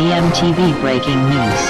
DMTV Breaking News.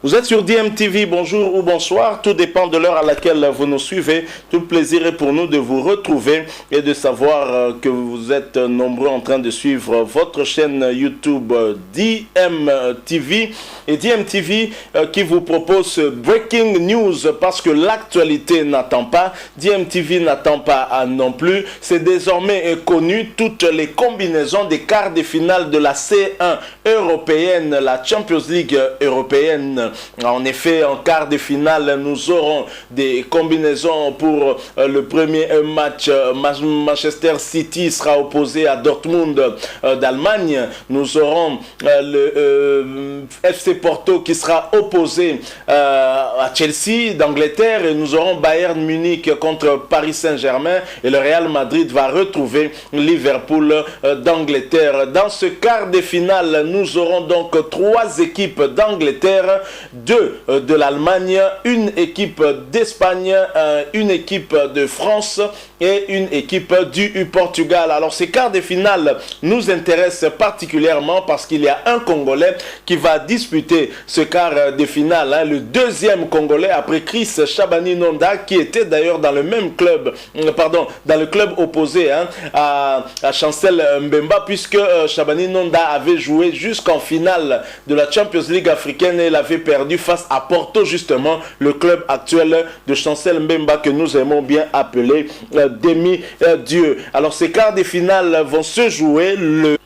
Vous êtes sur DMTV, bonjour ou bonsoir, tout dépend de l'heure à laquelle vous nous suivez. Tout le plaisir est pour nous de vous retrouver et de savoir que vous êtes nombreux en train de suivre votre chaîne YouTube DMTV. Et DMTV qui vous propose Breaking News parce que l'actualité n'attend pas, DMTV n'attend pas non plus. C'est désormais connu, toutes les combinaisons des quarts de finale de la C1 européenne, la Champions League européenne. En effet, en quart de finale, nous aurons des combinaisons pour le premier match. Manchester City sera opposé à Dortmund d'Allemagne. Nous aurons le FC Porto qui sera opposé à Chelsea d'Angleterre. Et nous aurons Bayern Munich contre Paris Saint-Germain. Et le Real Madrid va retrouver Liverpool d'Angleterre. Dans ce quart de finale, nous aurons donc 3 équipes d'Angleterre, 2 de l'Allemagne, une équipe d'Espagne, une équipe de France et une équipe du Portugal. Alors ces quarts de finale nous intéressent particulièrement parce qu'il y a un Congolais qui va disputer ce quart de finale, le deuxième Congolais après Chris Chabani Nonda qui était d'ailleurs dans le même club, dans le club opposé à Chancel Mbemba, puisque Chabani Nonda avait joué jusqu'en finale de la Champions League africaine et l'avait perdu face à Porto, justement le club actuel de Chancel Mbemba que nous aimons bien appeler demi-dieu. Alors ces quarts de finale vont se jouer le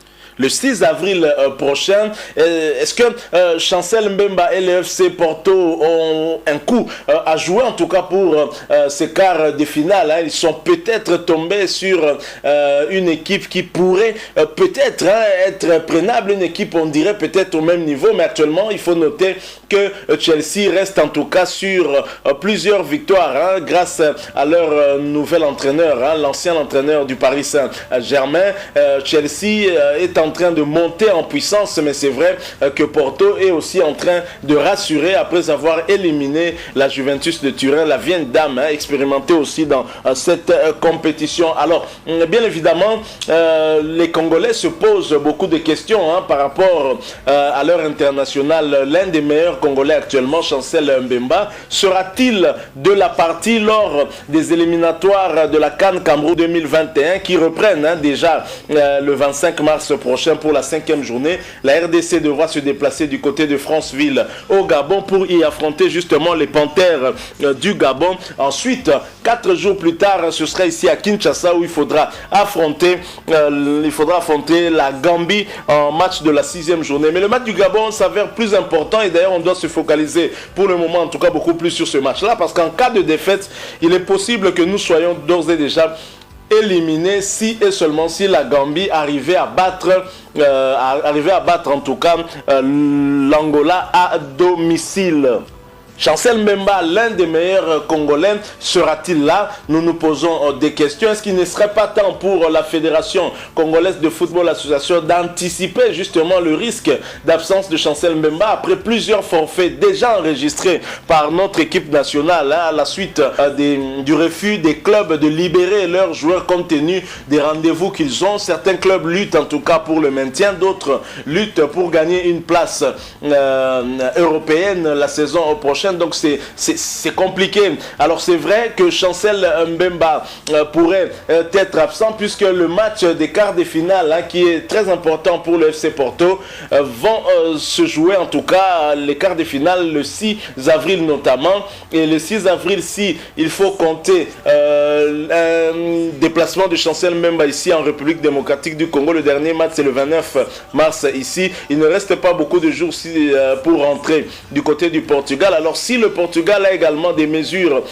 6 avril prochain. Est-ce que Chancel Mbemba et le FC Porto ont un coup à jouer, en tout cas pour ces quarts de finale? Ils sont peut-être tombés sur une équipe qui pourrait peut-être être prenable, une équipe on dirait peut-être au même niveau, mais actuellement il faut noter que Chelsea reste en tout cas sur plusieurs victoires grâce à leur nouvel entraîneur, l'ancien entraîneur du Paris Saint-Germain. Chelsea est en train de monter en puissance, mais c'est vrai que Porto est aussi en train de rassurer après avoir éliminé la Juventus de Turin, la vieille dame expérimentée aussi dans cette compétition. Alors bien évidemment les Congolais se posent beaucoup de questions par rapport à leur international. L'un des meilleurs Congolais actuellement, Chancel Mbemba, sera-t-il de la partie lors des éliminatoires de la CAN Cameroun 2021 qui reprennent déjà le 25 mars prochain pour la 5e journée? La RDC devra se déplacer du côté de Franceville au Gabon pour y affronter justement les Panthères du Gabon. Ensuite, 4 jours plus tard, ce sera ici à Kinshasa où il faudra affronter la Gambie en match de la 6e journée. Mais le match du Gabon s'avère plus important et d'ailleurs on doit se focaliser pour le moment en tout cas beaucoup plus sur ce match-là, parce qu'en cas de défaite, il est possible que nous soyons d'ores et déjà éliminés si et seulement si la Gambie arrivait à battre en tout cas l'Angola à domicile. Chancel Mbemba, l'un des meilleurs Congolais, sera-t-il là? Nous nous posons des questions. Est-ce qu'il ne serait pas temps pour la Fédération Congolaise de Football Association d'anticiper justement le risque d'absence de Chancel Mbemba après plusieurs forfaits déjà enregistrés par notre équipe nationale à la suite du refus des clubs de libérer leurs joueurs compte tenu des rendez-vous qu'ils ont? Certains clubs luttent en tout cas pour le maintien, d'autres luttent pour gagner une place européenne la saison prochaine. prochaine, donc c'est compliqué. Alors c'est vrai que Chancel Mbemba pourrait être absent puisque le match des quarts de finale qui est très important pour le FC Porto vont se jouer en tout cas les quarts de finale le 6 avril notamment, et le 6 avril si il faut compter un déplacement de Chancel Mbemba ici en République démocratique du Congo. Le dernier match c'est le 29 mars ici. Il ne reste pas beaucoup de jours pour rentrer du côté du Portugal. Alors si le Portugal a également des mesures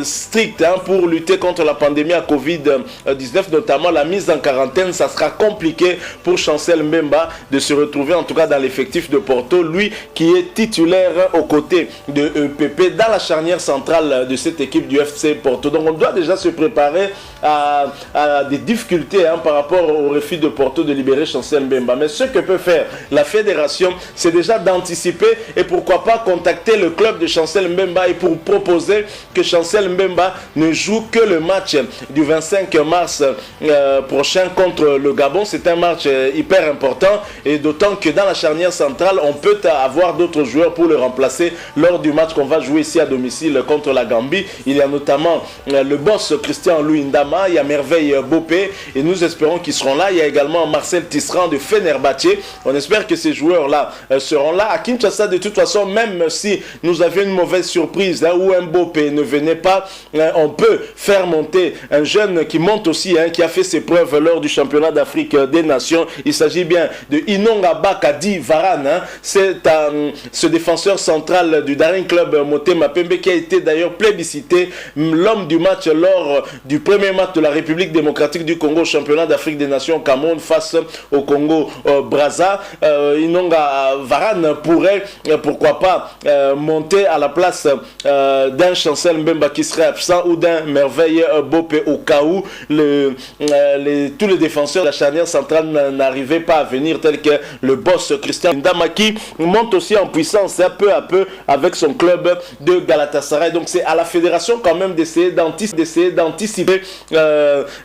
strictes pour lutter contre la pandémie à Covid-19, notamment la mise en quarantaine, ça sera compliqué pour Chancel Mbemba de se retrouver en tout cas dans l'effectif de Porto, lui qui est titulaire aux côtés de Pepe dans la charnière centrale de cette équipe du FC Porto. Donc on doit déjà se préparer à des difficultés par rapport au refus de Porto de libérer Chancel Mbemba. Mais ce que peut faire la fédération, c'est déjà d'anticiper et pourquoi pas contacter le club de Chancel Mbemba et pour proposer que Chancel Mbemba ne joue que le match du 25 mars prochain contre le Gabon. C'est un match hyper important et d'autant que dans la charnière centrale, on peut avoir d'autres joueurs pour le remplacer lors du match qu'on va jouer ici à domicile contre la Gambie. Il y a notamment le boss Christian Luindama, il y a Merveille Bopé et nous espérons qu'ils seront là. Il y a également Marcel Tisserand de Fenerbahçe. On espère que ces joueurs-là seront là. À Kinshasa, de toute façon, même si nous avions une mauvaise surprise où un Bopé ne venait pas, on peut faire monter un jeune qui monte aussi, qui a fait ses preuves lors du championnat d'Afrique des Nations. Il s'agit bien de Inonga Bakadi Varane. C'est ce défenseur central du Daring Club Motema Pembe qui a été d'ailleurs plébiscité l'homme du match lors du premier match de la République démocratique du Congo au championnat d'Afrique des Nations Cameroun face au Congo Brazza. Inonga Varane pourrait pourquoi pas monter à la place d'un Chancel Mbemba qui serait absent ou d'un Merveille Bopé au cas où tous les défenseurs de la charnière centrale n'arrivaient pas à venir, tel que le boss Christian Ndama qui monte aussi en puissance peu à peu avec son club de Galatasaray. Donc c'est à la fédération quand même d'essayer d'anticiper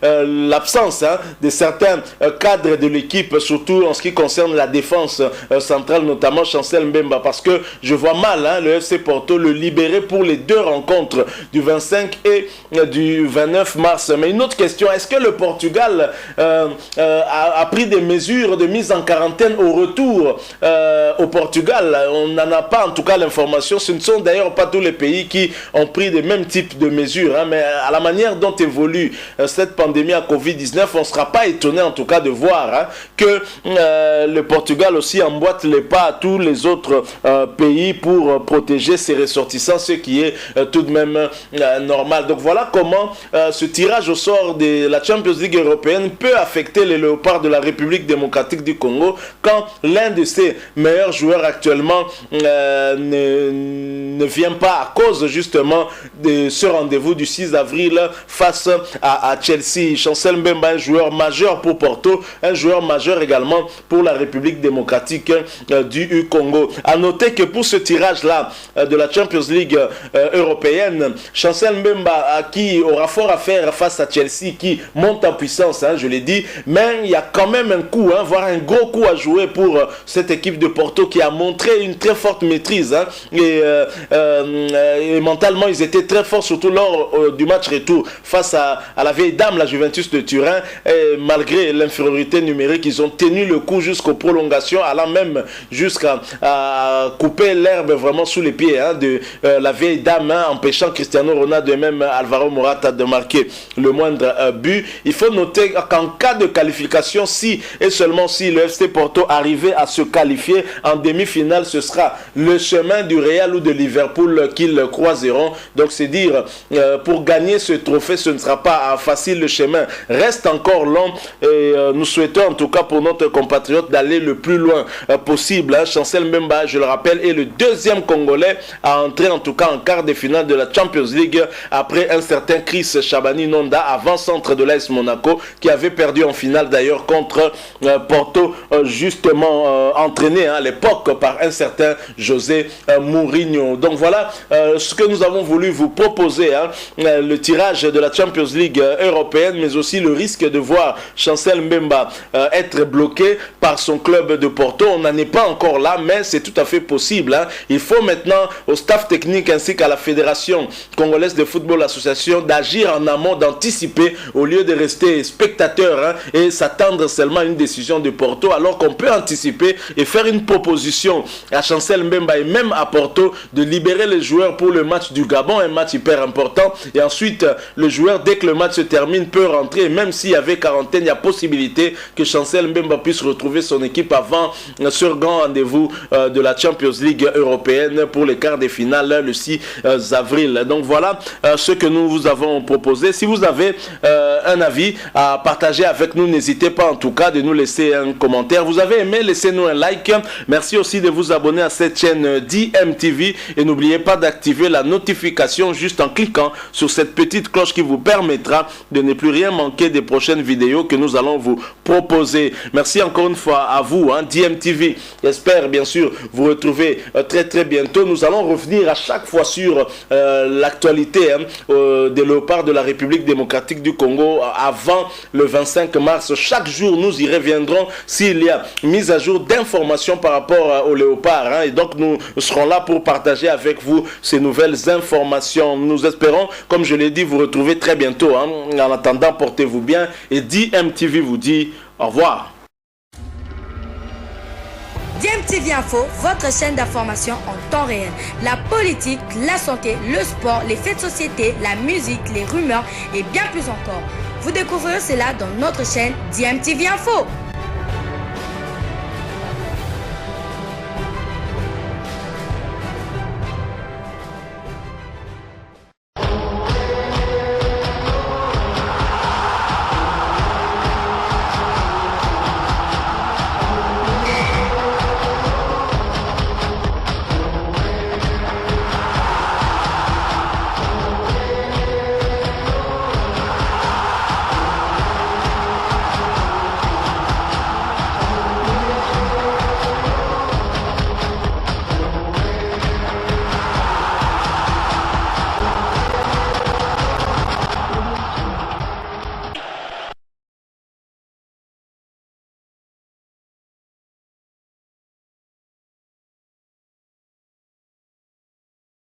l'absence de certains cadres de l'équipe, surtout en ce qui concerne la défense centrale, notamment Chancel Mbemba, parce que je vois mal le FC Porto le libérer pour les deux rencontres du 25 et du 29 mars. Mais une autre question, est-ce que le Portugal a pris des mesures de mise en quarantaine au retour au Portugal? On n'en a pas en tout cas l'information. Ce ne sont d'ailleurs pas tous les pays qui ont pris les mêmes types de mesures, mais à la manière dont évolue cette pandémie à Covid-19, on ne sera pas étonné en tout cas de voir que le Portugal aussi emboîte les pas à tous les autres pays pour protéger ses ressortissants, ce qui est tout de même normal. Donc voilà comment ce tirage au sort de la Champions League européenne peut affecter les Léopards de la République démocratique du Congo quand l'un de ses meilleurs joueurs actuellement ne vient pas à cause justement de ce rendez-vous du 6 avril face à Chelsea. Chancel Mbemba, un joueur majeur pour Porto, un joueur majeur également pour la République démocratique du Congo. A noter que pour ce tirage-là de la Champions League européenne, Chancel Mbemba qui aura fort à faire face à Chelsea qui monte en puissance, je l'ai dit, mais il y a quand même un coup, voire un gros coup à jouer pour cette équipe de Porto qui a montré une très forte maîtrise et mentalement ils étaient très forts, surtout lors du match retour face à la vieille dame, la Juventus de Turin, et malgré l'infériorité numérique ils ont tenu le coup jusqu'aux prolongations, allant même jusqu'à couper l'herbe vraiment sous les pieds de la vieille dame, empêchant Cristiano Ronaldo et même Alvaro Morata de marquer le moindre but. Il faut noter qu'en cas de qualification, si et seulement si le FC Porto arrivait à se qualifier en demi-finale, ce sera le chemin du Real ou de Liverpool qu'ils croiseront. Donc c'est dire, pour gagner ce trophée, ce ne sera pas facile, le chemin reste encore long et nous souhaitons en tout cas pour notre compatriote d'aller le plus loin possible. Chancel Mbemba, je le rappelle, est le deuxième Congolais à entrer en tout cas en quart de finale de la Champions League après un certain Chris Chabani Nonda, avant-centre de l'AS Monaco, qui avait perdu en finale d'ailleurs contre Porto, justement entraîné à l'époque par un certain José Mourinho. Donc voilà ce que nous avons voulu vous proposer, le tirage de la Champions League européenne, mais aussi le risque de voir Chancel Mbemba être bloqué par son club de Porto. On n'en est pas encore là, mais c'est tout à fait possible. Il faut faut maintenant au staff technique ainsi qu'à la Fédération congolaise de football association d'agir en amont, d'anticiper au lieu de rester spectateur et s'attendre seulement à une décision de Porto, alors qu'on peut anticiper et faire une proposition à Chancel Mbemba et même à Porto de libérer les joueurs pour le match du Gabon, un match hyper important, et ensuite le joueur dès que le match se termine peut rentrer, même s'il y avait quarantaine, il y a possibilité que Chancel Mbemba puisse retrouver son équipe avant ce grand rendez-vous de la Champions League européenne pour les quarts de finale le 6 avril. Donc voilà ce que nous vous avons proposé. Si vous avez un avis à partager avec nous, n'hésitez pas en tout cas de nous laisser un commentaire. Vous avez aimé, laissez-nous un like. Merci aussi de vous abonner à cette chaîne DMTV et n'oubliez pas d'activer la notification juste en cliquant sur cette petite cloche qui vous permettra de ne plus rien manquer des prochaines vidéos que nous allons vous proposer. Merci encore une fois à vous, DMTV. J'espère bien sûr vous retrouver très bientôt. Nous allons revenir à chaque fois sur l'actualité des léopards de la République démocratique du Congo avant le 25 mars. Chaque jour, nous y reviendrons s'il y a mise à jour d'informations par rapport aux léopards. Et donc, nous serons là pour partager avec vous ces nouvelles informations. Nous espérons, comme je l'ai dit, vous retrouver très bientôt. En attendant, portez-vous bien et DMTV vous dit au revoir. DMTV Info, votre chaîne d'information en temps réel. La politique, la santé, le sport, les faits de société, la musique, les rumeurs et bien plus encore. Vous découvrirez cela dans notre chaîne DMTV Info.